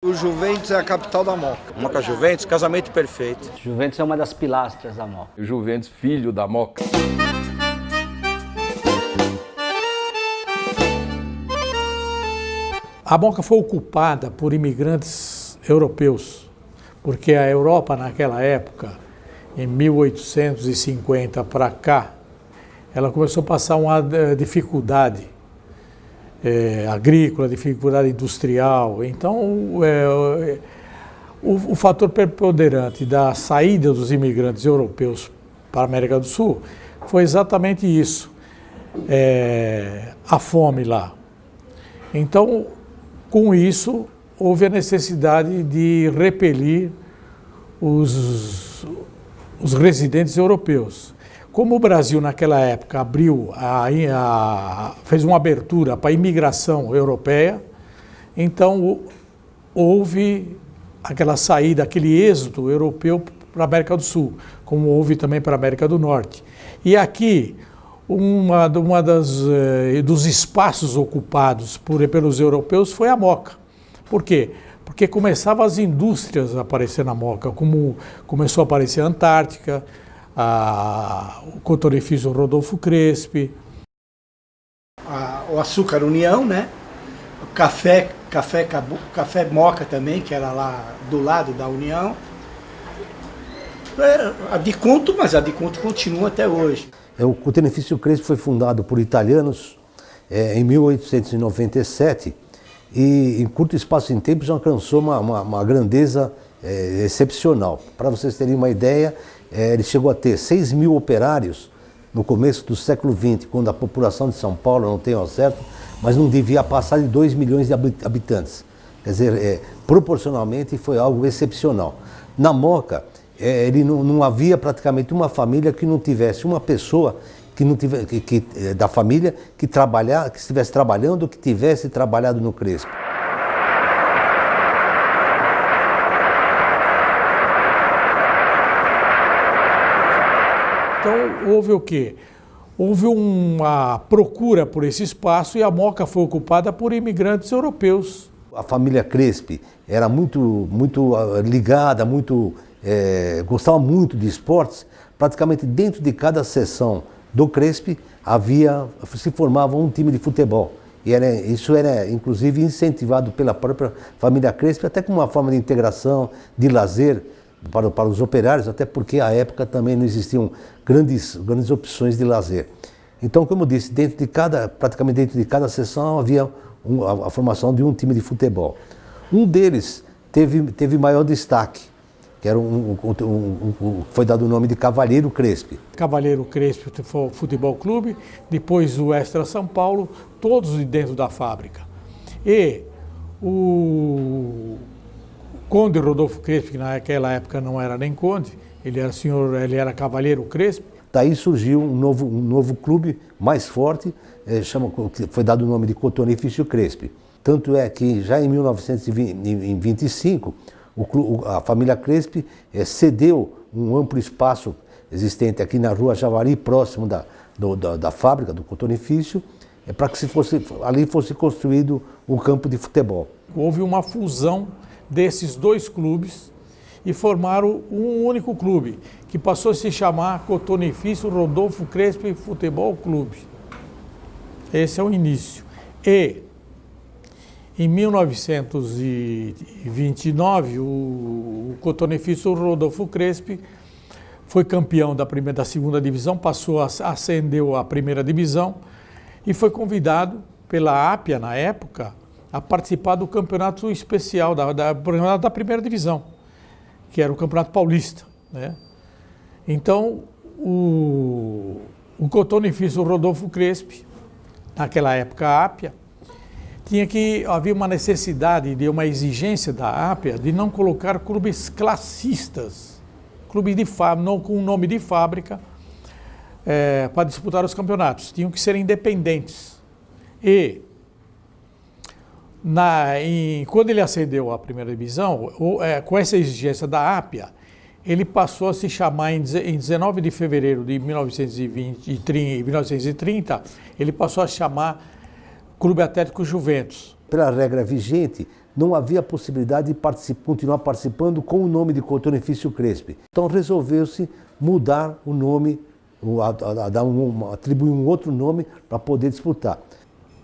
O Juventus é a capital da Moca. Moca Juventus, casamento perfeito. Juventus é uma das pilastras da Moca. O Juventus, filho da Moca. A Moca foi ocupada por imigrantes europeus, porque a Europa naquela época, em 1850 para cá, ela começou a passar uma dificuldade agrícola, dificuldade industrial. Então, o fator preponderante da saída dos imigrantes europeus para a América do Sul foi exatamente isso, a fome lá. Então, com isso, houve a necessidade de repelir os residentes europeus. Como o Brasil, naquela época, fez uma abertura para a imigração europeia, então houve aquela saída, aquele êxodo europeu para a América do Sul, como houve também para a América do Norte. E aqui, dos espaços ocupados pelos europeus foi a Moca. Por quê? Porque começavam as indústrias a aparecer na Moca, como começou a aparecer a Antártica, o cotonifício Rodolfo Crespi. O açúcar União, né? O café Moca também, que era lá do lado da União. A Diconto, mas a Diconto continua até hoje. O cotonifício Crespi foi fundado por italianos em 1897 e em curto espaço de tempo já alcançou uma grandeza excepcional. Para vocês terem uma ideia, ele chegou a ter 6 mil operários no começo do século XX, quando a população de São Paulo, não tenho ao certo, mas não devia passar de 2 milhões de habitantes. Quer dizer, proporcionalmente foi algo excepcional. Na Moca, não havia praticamente uma família que não tivesse uma pessoa da família que estivesse trabalhando, que tivesse trabalhado no Crespi. Então, houve o quê? Houve uma procura por esse espaço e a Moca foi ocupada por imigrantes europeus. A família Crespi era muito ligada, gostava muito de esportes. Praticamente dentro de cada seção do Crespi se formava um time de futebol. E isso era, inclusive, incentivado pela própria família Crespi, até como uma forma de integração, de lazer para os operários, até porque à época também não existiam grandes opções de lazer. Então, como eu disse, praticamente dentro de cada seção havia a formação de um time de futebol. Um deles teve maior destaque, que era foi dado o nome de Cavalheiro Crespi. Cavalheiro Crespi Futebol Clube, depois o Extra São Paulo, todos dentro da fábrica. E o Conde Rodolfo Crespi, que naquela época não era nem conde, ele era Cavalheiro Crespi. Daí surgiu um novo clube mais forte, que foi dado o nome de Cotonifício Crespi. Tanto é que já em 1925, a família Crespi cedeu um amplo espaço existente aqui na Rua Javari, próximo da fábrica, do cotonifício, para que ali fosse construído um campo de futebol. Houve uma fusão desses dois clubes e formaram um único clube, que passou a se chamar Cotonifício Rodolfo Crespi Futebol Clube. Esse é o início. E em 1929, o Cotonifício Rodolfo Crespi foi campeão da segunda divisão, ascendeu à primeira divisão e foi convidado pela Ápia, na época, a participar do campeonato especial da primeira divisão, que era o Campeonato Paulista, né? Então, o Cotonifício Rodolfo Crespi, naquela época a Ápia, havia uma necessidade, uma exigência da Ápia de não colocar clubes classistas, clubes de fábrica, não com o nome de fábrica, para disputar os campeonatos. Tinham que ser independentes. E quando ele ascendeu à primeira divisão, com essa exigência da Ápia, ele passou a se chamar, em 19 de fevereiro de 1930, ele passou a chamar Clube Atlético Juventus. Pela regra vigente, não havia possibilidade de continuar participando com o nome de Cotonifício Crespi. Então resolveu-se mudar o nome, atribuir um outro nome para poder disputar.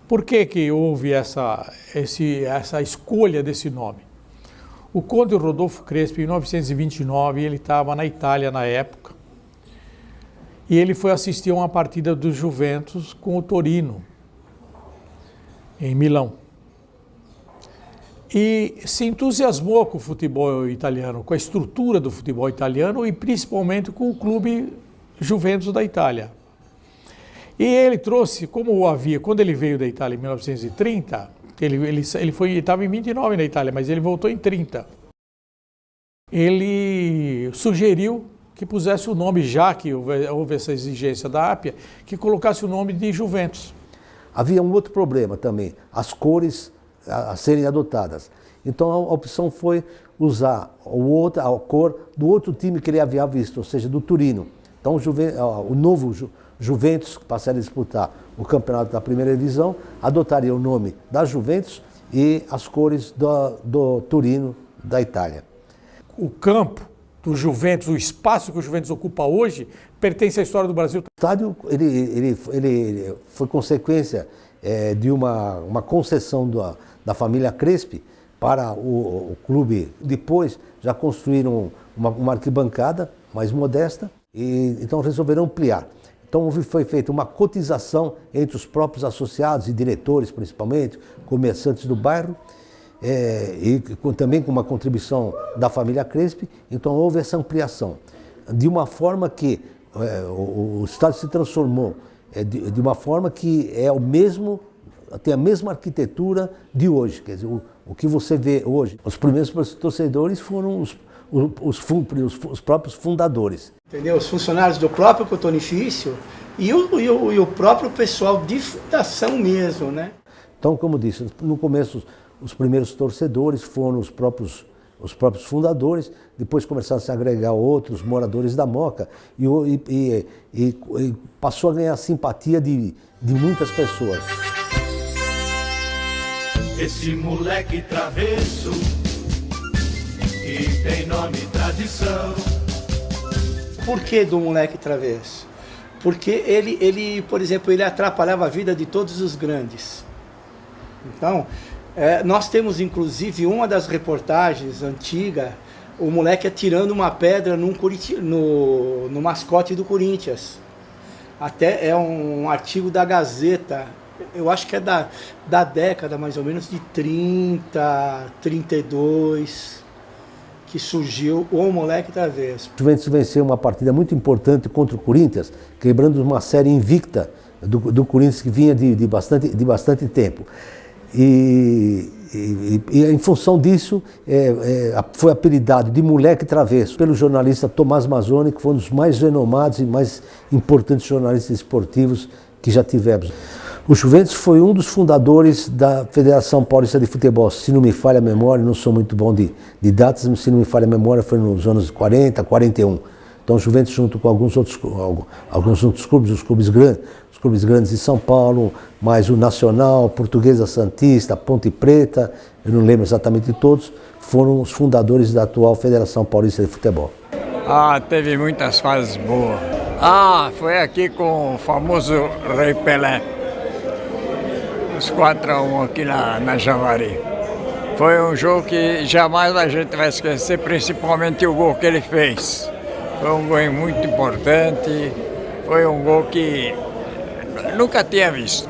Por que houve essa escolha desse nome? O Conde Rodolfo Crespi, em 1929, ele estava na Itália na época, e ele foi assistir a uma partida do Juventus com o Torino, em Milão. E se entusiasmou com o futebol italiano, com a estrutura do futebol italiano e principalmente com o clube Juventus da Itália. E ele trouxe, quando ele veio da Itália em 1930, ele estava em 29 na Itália, mas ele voltou em 30. Ele sugeriu que pusesse o nome, já que houve essa exigência da Ápia, que colocasse o nome de Juventus. Havia um outro problema também, as cores a serem adotadas. Então a opção foi usar a cor do outro time que ele havia visto, ou seja, do Torino. Então o novo Juventus, que passaria a disputar o campeonato da primeira divisão, adotaria o nome da Juventus e as cores do Torino da Itália. O campo do Juventus, o espaço que o Juventus ocupa hoje, pertence à história do Brasil. O estádio ele foi consequência de uma concessão da família Crespi para o clube. Depois já construíram uma arquibancada mais modesta e então resolveram ampliar. Então foi feita uma cotização entre os próprios associados e diretores, principalmente, comerciantes do bairro, e também com uma contribuição da família Crespi. Então houve essa ampliação, de uma forma que o estádio se transformou, de uma forma que tem a mesma arquitetura de hoje. Quer dizer, o que você vê hoje, os primeiros torcedores foram os próprios fundadores. Entendeu? Os funcionários do próprio Cotonifício e o próprio pessoal de fundação mesmo, né? Então, como disse, no começo os primeiros torcedores foram os próprios fundadores, depois começaram a se agregar outros moradores da Moca e passou a ganhar a simpatia de muitas pessoas. Esse moleque travesso que tem nome e tradição. Por que do moleque travesso? Porque ele, por exemplo, ele atrapalhava a vida de todos os grandes. Então, nós temos inclusive uma das reportagens antigas, o moleque atirando uma pedra no mascote do Corinthians. Até é um artigo da Gazeta, eu acho que é da década mais ou menos de 30, 32, que surgiu o moleque travesso. O Juventus venceu uma partida muito importante contra o Corinthians, quebrando uma série invicta do Corinthians que vinha de bastante tempo. E em função disso, foi apelidado de moleque travesso pelo jornalista Tomás Mazzoni, que foi um dos mais renomados e mais importantes jornalistas esportivos que já tivemos. O Juventus foi um dos fundadores da Federação Paulista de Futebol. Se não me falha a memória, não sou muito bom de datas, mas se não me falha a memória, foi nos anos 40, 41. Então o Juventus, junto com alguns outros clubes, os clubes grandes de São Paulo, mais o Nacional, Portuguesa Santista, Ponte Preta, eu não lembro exatamente de todos, foram os fundadores da atual Federação Paulista de Futebol. Teve muitas fases boas. Foi aqui com o famoso Rei Pelé. Os 4-1 aqui na Javari. Foi um jogo que jamais a gente vai esquecer, principalmente o gol que ele fez. Foi um gol muito importante, foi um gol que nunca tinha visto.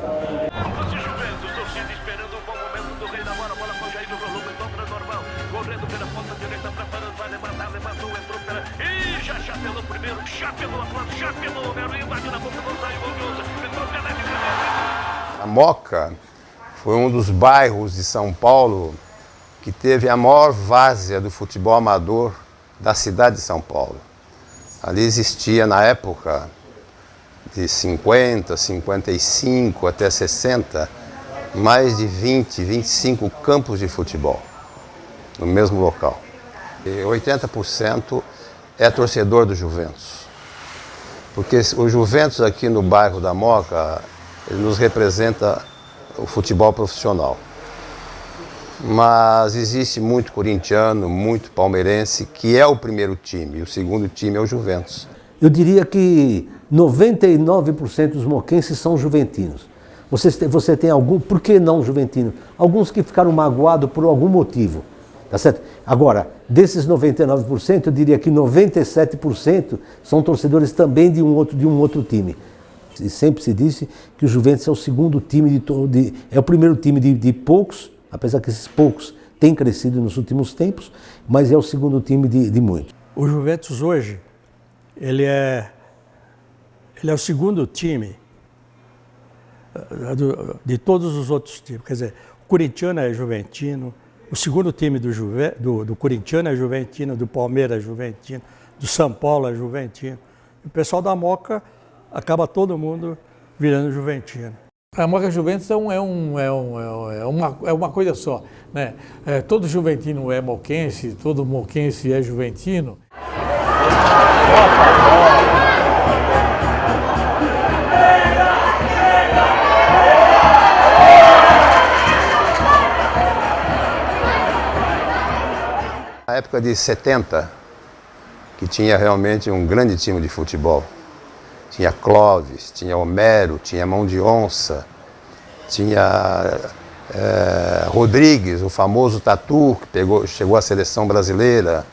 A Moca foi um dos bairros de São Paulo que teve a maior várzea do futebol amador da cidade de São Paulo. Ali existia, na época, de 50, 55 até 60, mais de 20, 25 campos de futebol no mesmo local. E 80% é torcedor do Juventus. Porque o Juventus aqui no bairro da Moca, ele nos representa o futebol profissional. Mas existe muito corintiano, muito palmeirense, que é o primeiro time, e o segundo time é o Juventus. Eu diria que 99% dos moquenses são juventinos. Você tem algum, por que não juventino? Alguns que ficaram magoados por algum motivo, tá certo? Agora, desses 99%, eu diria que 97% são torcedores também de um outro time. E sempre se disse que o Juventus é o segundo time é o primeiro time de poucos, apesar que esses poucos têm crescido nos últimos tempos, mas é o segundo time de muitos. O Juventus hoje, ele é o segundo time de todos os outros times. Quer dizer, o corintiano é juventino, o segundo time do corintiano é juventino, do Palmeiras é juventino, do São Paulo é juventino. O pessoal da Moca acaba todo mundo virando juventino. A Moca Juventus é uma coisa só, né? Todo juventino é moquense, todo moquense é juventino. Na época de 70, que tinha realmente um grande time de futebol. Tinha Clóvis, tinha Homero, tinha Mão de Onça, tinha Rodrigues, o famoso Tatu, que chegou à seleção brasileira.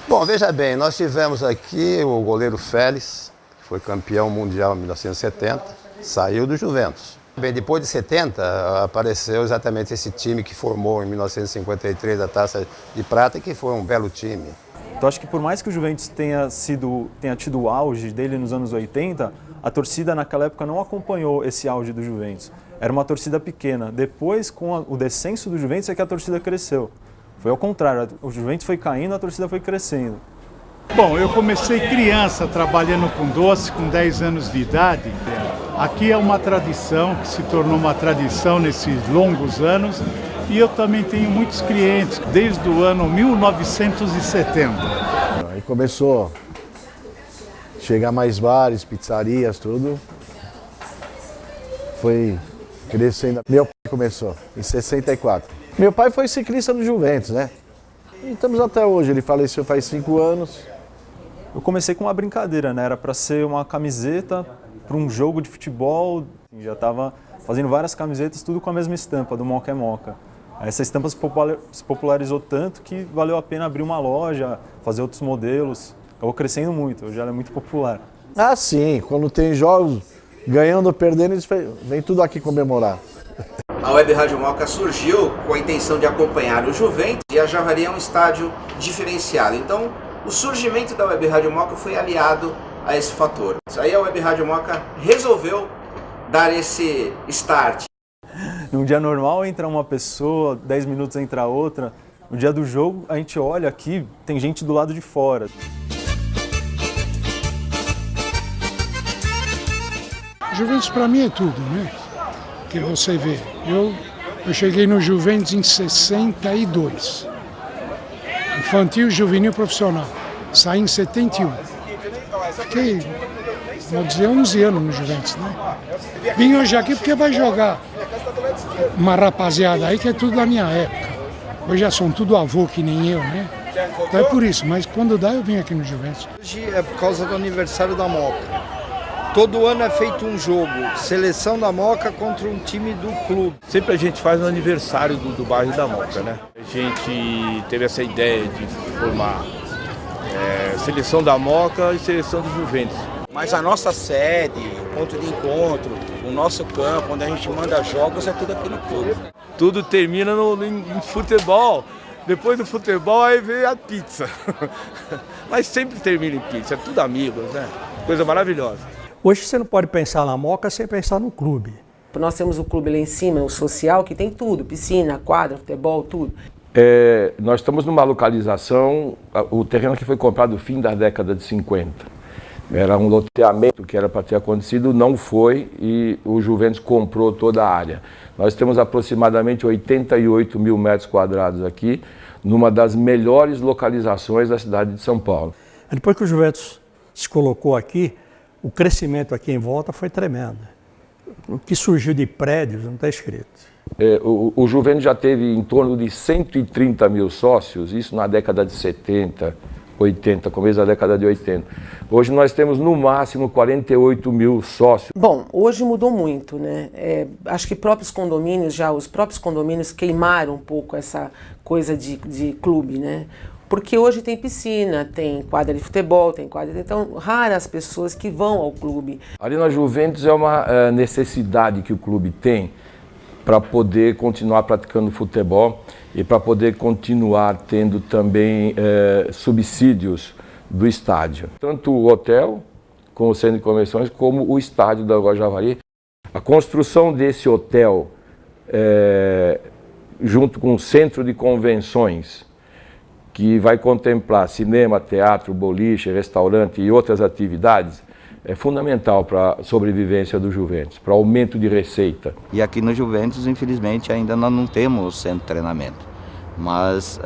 Bom, veja bem, nós tivemos aqui o goleiro Félix, que foi campeão mundial em 1970, saiu do Juventus. Bem, depois de 70, apareceu exatamente esse time que formou em 1953 a Taça de Prata, que foi um belo time. Então acho que por mais que o Juventus tenha tido o auge dele nos anos 80, a torcida naquela época não acompanhou esse auge do Juventus. Era uma torcida pequena. Depois, com o descenso do Juventus, é que a torcida cresceu. Foi ao contrário, o Juventus foi caindo, a torcida foi crescendo. Bom, eu comecei criança trabalhando com doce, com 10 anos de idade. Aqui é uma tradição que se tornou uma tradição nesses longos anos. E eu também tenho muitos clientes desde o ano 1970. Aí começou a chegar mais bares, pizzarias, tudo. Foi crescendo. Meu pai começou em 64. Meu pai foi ciclista do Juventus, né? E estamos até hoje, ele faleceu faz 5 anos. Eu comecei com uma brincadeira, né? Era para ser uma camiseta para um jogo de futebol. Já estava fazendo várias camisetas, tudo com a mesma estampa, do Moca é Moca. Essa estampa se popularizou tanto que valeu a pena abrir uma loja, fazer outros modelos. Acabou crescendo muito, hoje ela é muito popular. Ah, sim, quando tem jogos, ganhando ou perdendo, eles vêm tudo aqui comemorar. A Web Rádio Moca surgiu com a intenção de acompanhar o Juventus e a Javari é um estádio diferenciado. Então, o surgimento da Web Rádio Moca foi aliado a esse fator. Aí a Web Rádio Moca resolveu dar esse start. Num dia normal entra uma pessoa, 10 minutos entra outra. No dia do jogo a gente olha aqui, tem gente do lado de fora. Juventus para mim é tudo, né? Que você vê. Eu cheguei no Juventus em 62. Infantil, juvenil, profissional. Saí em 71. Fiquei, vou dizer, 11 anos no Juventus, né? Vim hoje aqui porque vai jogar uma rapaziada aí que é tudo da minha época. Hoje já são tudo avô que nem eu, né? Então é por isso, mas quando dá eu venho aqui no Juventus. Hoje é por causa do aniversário da Moca. Todo ano é feito um jogo, seleção da Moca contra um time do clube. Sempre a gente faz no aniversário do bairro da Moca, né? A gente teve essa ideia de formar seleção da Moca e seleção do Juventus. Mas a nossa sede, o ponto de encontro, o nosso campo, onde a gente manda jogos, é tudo aqui no clube. Tudo termina em futebol. Depois do futebol, aí vem a pizza. Mas sempre termina em pizza, é tudo amigos, né? Coisa maravilhosa. Hoje você não pode pensar na Moca sem pensar no clube. Nós temos o clube lá em cima, o social, que tem tudo, piscina, quadra, futebol, tudo. Nós estamos numa localização, o terreno que foi comprado no fim da década de 50. Era um loteamento que era para ter acontecido, não foi, e o Juventus comprou toda a área. Nós temos aproximadamente 88 mil metros quadrados aqui. numa das melhores localizações da cidade de São Paulo. Depois que o Juventus se colocou aqui, o crescimento aqui em volta foi tremendo. O que surgiu de prédios não está escrito. O Juventus já teve em torno de 130 mil sócios, isso na década de 70, 80, começo da década de 80. Hoje nós temos no máximo 48 mil sócios. Bom, hoje mudou muito, né? Acho que os próprios condomínios queimaram um pouco essa coisa de clube, né? Porque hoje tem piscina, tem quadra de futebol, então raras as pessoas que vão ao clube. Ali na Juventus é uma necessidade que o clube tem para poder continuar praticando futebol e para poder continuar tendo também subsídios do estádio. Tanto o hotel, com o centro de convenções, como o estádio da Javari. A construção desse hotel, junto com o centro de convenções, que vai contemplar cinema, teatro, boliche, restaurante e outras atividades, é fundamental para a sobrevivência do Juventus, para o aumento de receita. E aqui no Juventus, infelizmente, ainda nós não temos centro de treinamento, mas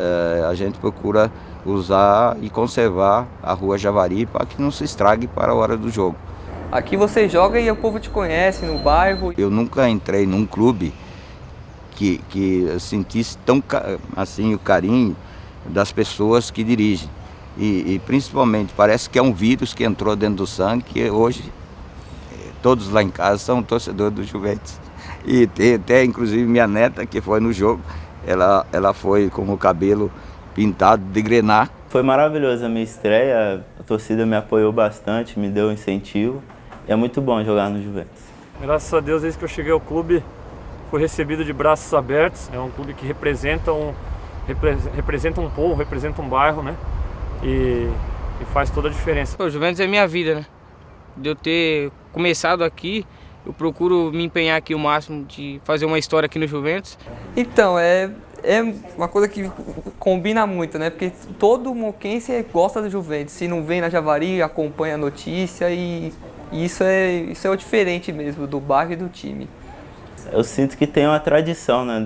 a gente procura usar e conservar a Rua Javari para que não se estrague para a hora do jogo. Aqui você joga e o povo te conhece no bairro. Eu nunca entrei num clube que eu sentisse tão assim o carinho das pessoas que dirigem. E principalmente, parece que é um vírus que entrou dentro do sangue, que hoje todos lá em casa são torcedores do Juventus. E tem até, inclusive, minha neta, que foi no jogo, ela foi com o cabelo pintado de grená. Foi maravilhoso a minha estreia, a torcida me apoiou bastante, me deu incentivo. É muito bom jogar no Juventus. Graças a Deus, desde que eu cheguei ao clube, fui recebido de braços abertos. É um clube que representa um povo, representa um bairro, né? E faz toda a diferença. O Juventus é minha vida, né? De eu ter começado aqui, eu procuro me empenhar aqui o máximo de fazer uma história aqui no Juventus. Então, é uma coisa que combina muito, né? Porque todo moquense gosta do Juventus. Se não vem na Javari, acompanha a notícia e isso é o diferente mesmo do bairro e do time. Eu sinto que tem uma tradição, né?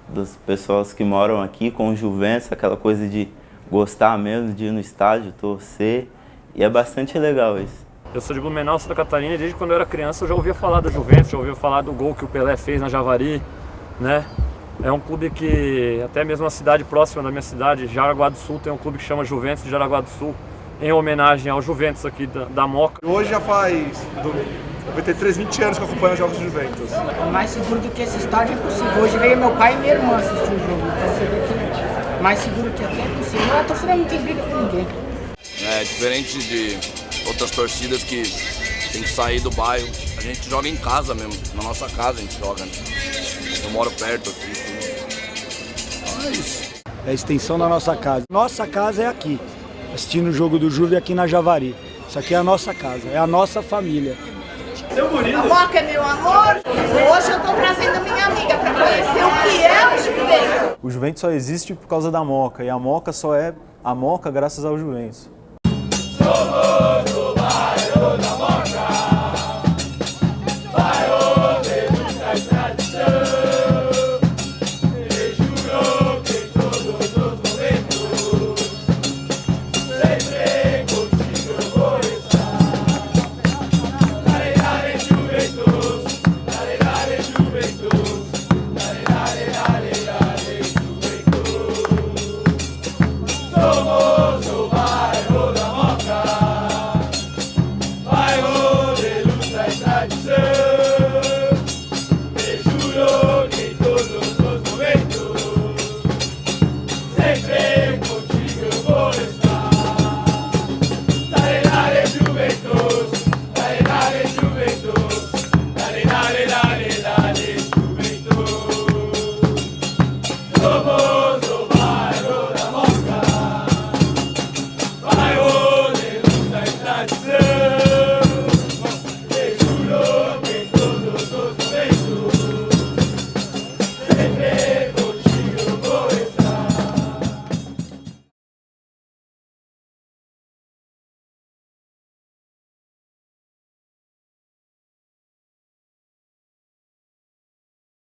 Das pessoas que moram aqui com o Juventus, aquela coisa de gostar mesmo de ir no estádio, torcer, e é bastante legal isso. Eu sou de Blumenau, Santa Catarina, e desde quando eu era criança eu já ouvia falar da Juventus, já ouvia falar do gol que o Pelé fez na Javari, né? É um clube que, até mesmo a cidade próxima da minha cidade, Jaraguá do Sul, tem um clube que chama Juventus de Jaraguá do Sul, em homenagem ao Juventus aqui da Moca. Hoje já faz 20 anos que eu acompanho os jogos do Juventus. Mais seguro do que esse estádio é impossível. Hoje veio meu pai e minha irmã assistir o jogo, então você vê que mais seguro que aqui é impossível. A torcida não tem briga com ninguém. É diferente de outras torcidas que tem que sair do bairro. A gente joga em casa mesmo, na nossa casa a gente joga, né? Eu moro perto aqui. É isso. É a extensão da nossa casa. Nossa casa é aqui, assistindo o jogo do Juve aqui na Javari. Isso aqui é a nossa casa, é a nossa família. A Moca é meu amor. Hoje eu estou trazendo minha amiga para conhecer o que é o Juventus. O Juventus só existe por causa da Moca, e a Moca só é a Moca graças ao Juventus. Somos o bairro da Moca, bairro de luta e tradição. E jurou que em todos os momentos sempre contigo eu vou estar. Dale, dale, Juventus, dale, dale, Juventus, dale, dale, dale, dale, Juventus. Somos o bairro da Moca, bairro de luta e tradição.